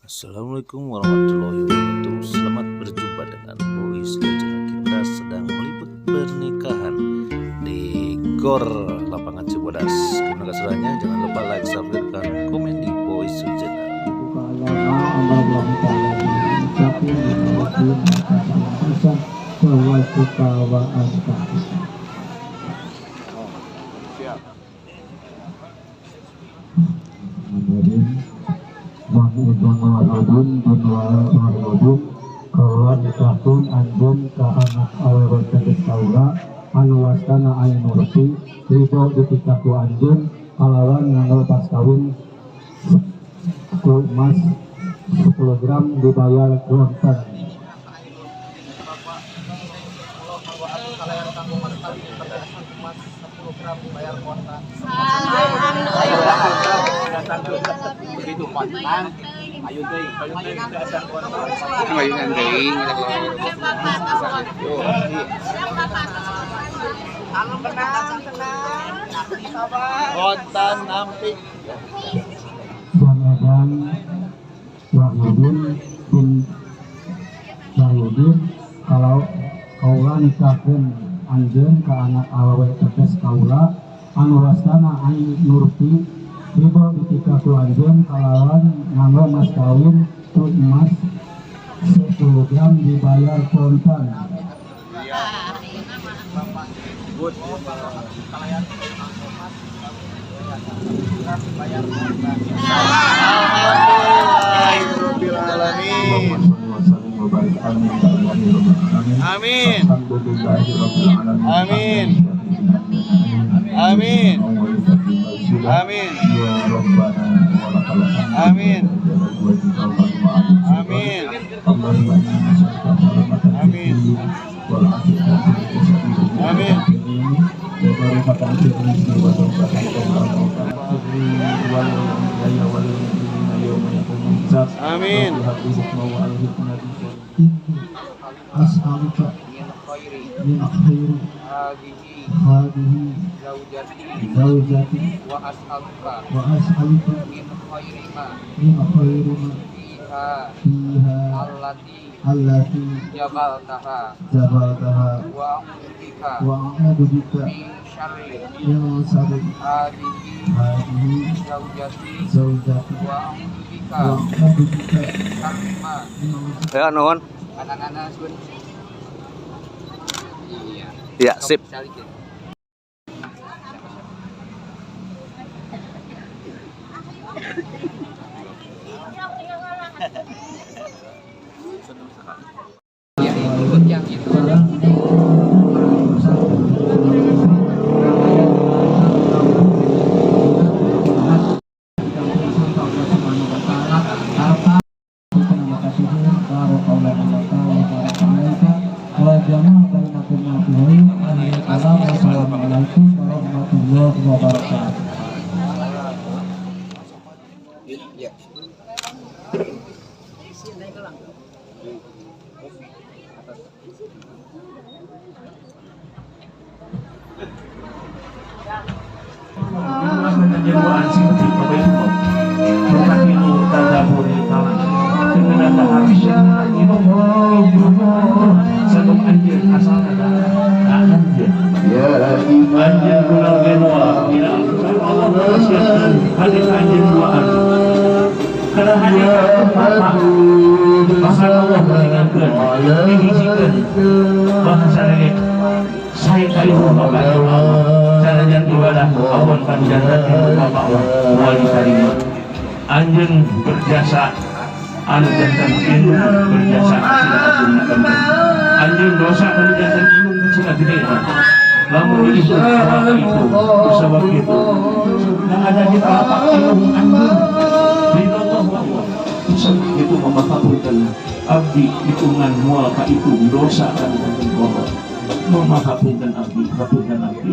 Assalamualaikum warahmatullahi wabarakatuh. Selamat berjumpa dengan Boys Legend. Kita sedang meliput pernikahan di Gor Lapangan Cibodas. Terima kasih banyak. Jangan lupa like, subscribe, dan komen di Boys Legend. kawan kahun anjum ka anak awewe tetes kaula anu wastana aing nurti ridho ditikaku anjum kalawan nganggo pas kawin ku emas 10 gram dibayar kontan. Begitu pantang ayo teh keasan kontan Ayunan teuing kontan nampik Bang Wahyudin bin Wahyudin kalau kaula nikahkeun anjeun ka anak awewe tetes kaula anu wastana aing nurti ridho ditikaku anjeun kalawan nganggo mas kawin tu emas 10 gram dibayar kontan. good kalian bayar kontan. Alhamdulillahirabbil alamin. Amin. Amin. Amin. Amin. Amin. Amin. Amin. Amin. Amin. As'aluka min khairi hadhihi zawjati wa as'aluka wa as'aluka min khairi ma fiha allati allati jabaltaha wa a'udzu bika min syarri hadhihi hadhihi zawjati wa wa a'udzu bika syarri ma Ya, nuhun. anak-anak sun iya Ya, sip. salikin. Ya, ikut yang itu. Assalamualaikum warahmatullahi wabarakatuh. Ya. Anjir kurang genwa tidak Allah berwasiatkan hadis anjir duaan karena hadis apa bahkan Allah mengingatkan dihijikan bahasanya saya kali bapak cara jangan ibadah awal panjatan bapak wali karimah anjir berjasa anu jantan ilmu berjasa anjir dosa anu jantan ilmu kecil gede lamun itu sebab itu yang ada di telapak ilmu anjing ridho Allah sebab itu memakabulkan abdi hitungan mual ka itu dosa kan Allah memakabulkan abdi kabulkan abdi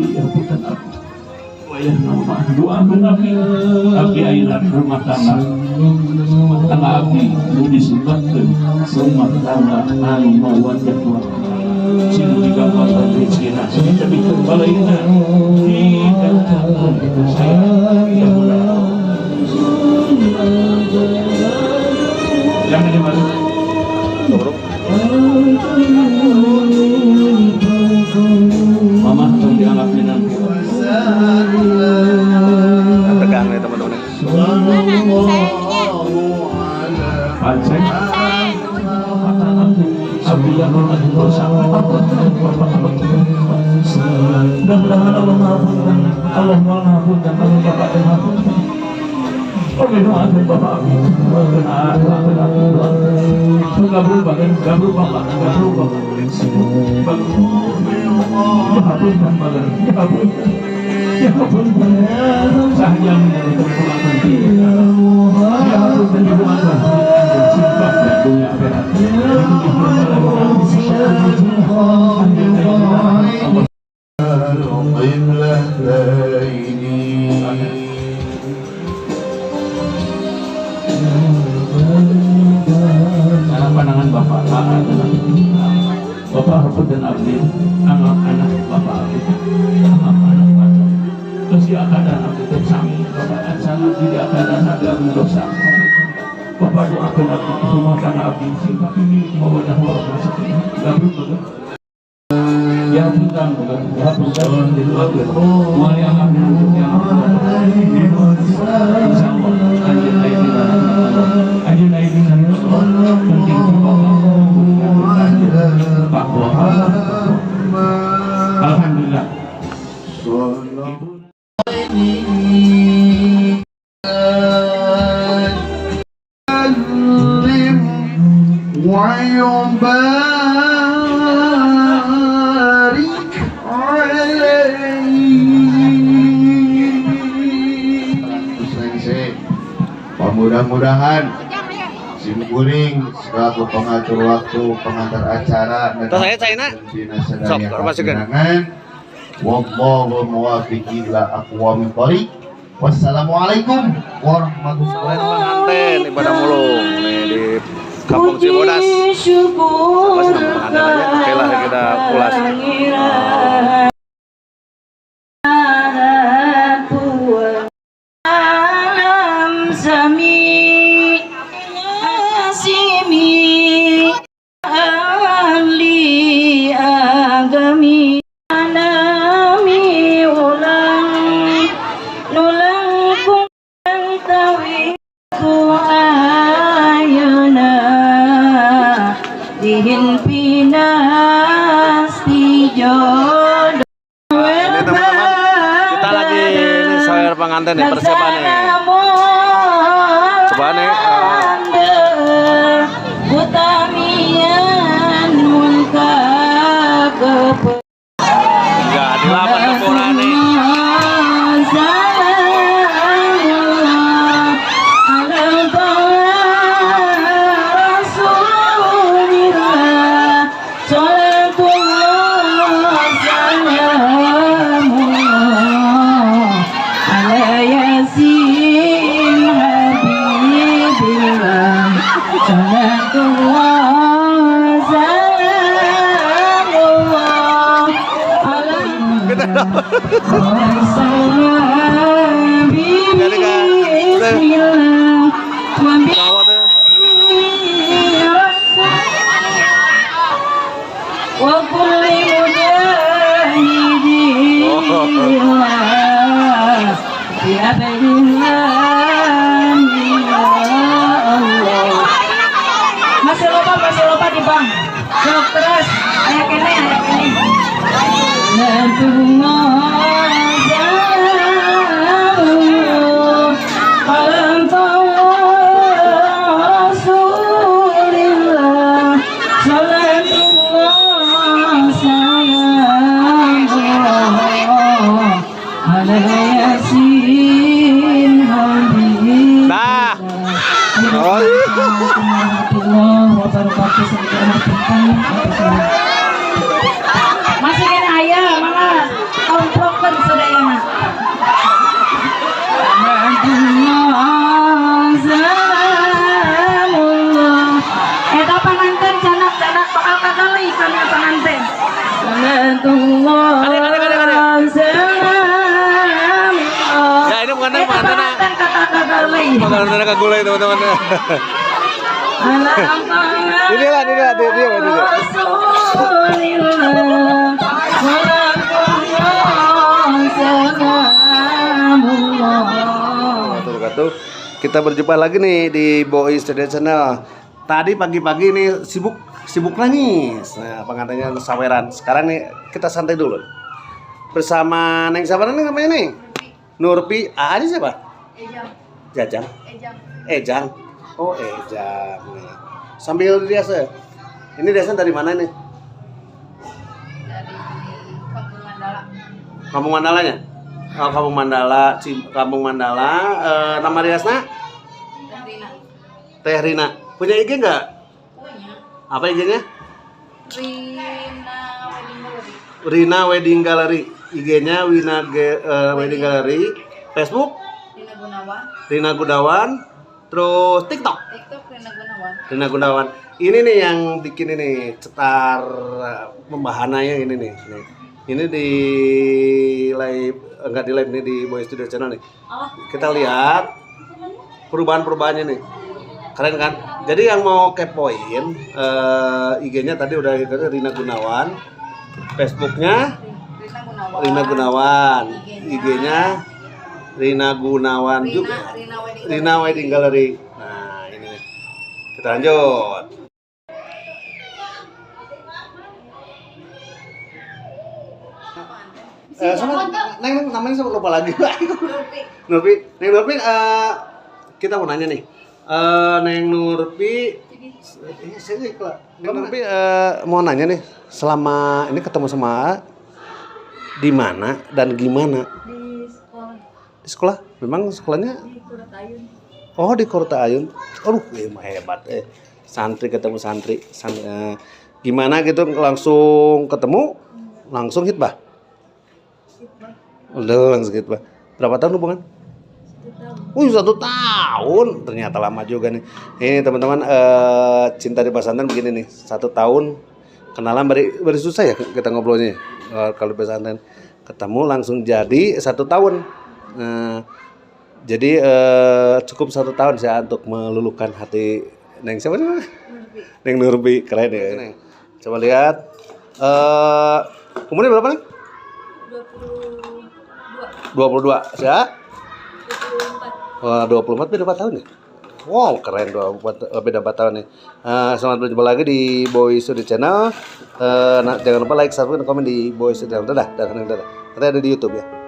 wayah nama doakeun abdi ayeuna rumah tangga abdi nu disebutkeun rumah tangga anu mawaddah sini juga pasal rezeki sini tapi kalau ini tidak saya yang Yang ini baru. Mama tolong dianggapin nanti. Tegang nih teman-teman. Pancen. Mudah-mudahan Allah mengampunkan, Allah mengampunkan, Allah Bapak dan mengampunkan. Oke, doakan Bapak Abi. Enggak berubah kan? Enggak berubah Pak. Enggak berubah. Mengampunkan Bapak. Mengampunkan. Mengampunkan. Sahnya menjadi kekuatan kita. Mengampunkan ibu anda. Simpah dan dunia akhirat. Karena pandangan Bapak adalah Bapak Harput dan Abdi, anak-anak Bapak Abdi, anak-anak Bapak. Terus dia akan dan Abdi bersama Bapak dan sangat tidak akan dan ada mendosa. Bapak doakan Abdi, rumah tangga Abdi, singkat ini mawadah warahmatullahi wabarakatuh. Gak berubah. Ya bukan, ya bukan, jadi bagus. Mari Allah untuk yang insya Allah, ajin aidin penting Pak Wahab. Alhamdulillah. Mudah-mudahan Sim Kuring selaku pengatur waktu, pengantar acara dan wallahu muwaffiq ila aqwamit thoriq. Wassalamualaikum warahmatullahi wabarakatuh. Pengantin ibadah mulung nih di Kampung Cibodas. Apa sih nama pengantinnya? Oke lah kita ulas. Ini teman-teman, kita lagi ini soal pengantin nih, persiapan nih. Coba nih. Enggak dilawan kepulauan nih. Masih lupa di bang. Jawab terus. Ayak ini. Masih kena ayah, mama komproken sudah ya nak. Eta pengantin canak bakal kagali karena pengantin. Ya ini pengantin kata kagali. Pengantin kagulai teman-teman. Ala Ini lah, dia. Rasulillah Salamullah. Wabarakatuh. Kita berjumpa lagi nih di Boys Studio Channel. Tadi pagi-pagi nih sibuk nangis. Nah, pengantinnya saweran. Sekarang nih kita santai dulu. Bersama Neng siapa nih namanya nih? Nurpi. Ini siapa? Jajang. Ejang. Oh, Ejang. Nih. Sambil biasa. Ini desa dari mana nih? Dari Kampung Mandala. Kampung Mandalanya? Oh, Kampung Mandala, Kampung Mandala. Nama riasna? Rina. Teh Rina. Punya IG nggak? Punya. Apa IG-nya? Rina Wedding Gallery. Rina Wedding Gallery. IG-nya Wedding Gallery. Facebook Rina Gunawan. Rina Gunawan. Terus TikTok TikTok Rina Gunawan. Rina Gunawan. Ini nih yang bikin ini cetar pembahananya ini nih. Nih. Ini di live, enggak di live, ini di Boys Studio Channel nih. Kita lihat perubahan-perubahannya nih. Keren kan? Jadi yang mau kepoin IG-nya tadi udah Rina Gunawan. Facebook-nya Rina Gunawan. Rina Gunawan. IG-nya Rina Gunawan juga. Rina Wedding Gallery. Nah, ini nih. Kita lanjut. Sama Neng namanya sama lupa lagi. Nurpi. Neng Nurpi, kita mau nanya nih. Neng Nurpi, Neng Nurpi mau nanya nih, selama ini ketemu sama di mana dan gimana? Di sekolah. Di sekolah? Memang sekolahnya? Di Kuratayun. Oh, di Kota Ayun. Aduh, hebat. Santri ketemu santri. Gimana gitu langsung ketemu, langsung hitbah? Udah langsung hitbah. Berapa tahun hubungan? 1 tahun. Ternyata lama juga nih. Ini teman-teman, cinta di pesantren begini nih. 1 tahun kenalan beri susah ya kita ngobrolnya. Kalau di pesantren ketemu langsung jadi 1 tahun. Jadi cukup 1 tahun saya untuk meluluhkan hati Neng siapa nih? Neng Nurbi, keren ya. Neng. Coba lihat. Umurnya berapa nih? 22. Siapa? 24. Wah, 24 beda 4 tahun nih. Wow, keren 24, beda 4 tahun nih. Selamat berjumpa lagi di Boys Studio Channel. Jangan lupa like, subscribe, dan komen di Boys Studio Channel. Dadah. Nanti ada di YouTube ya.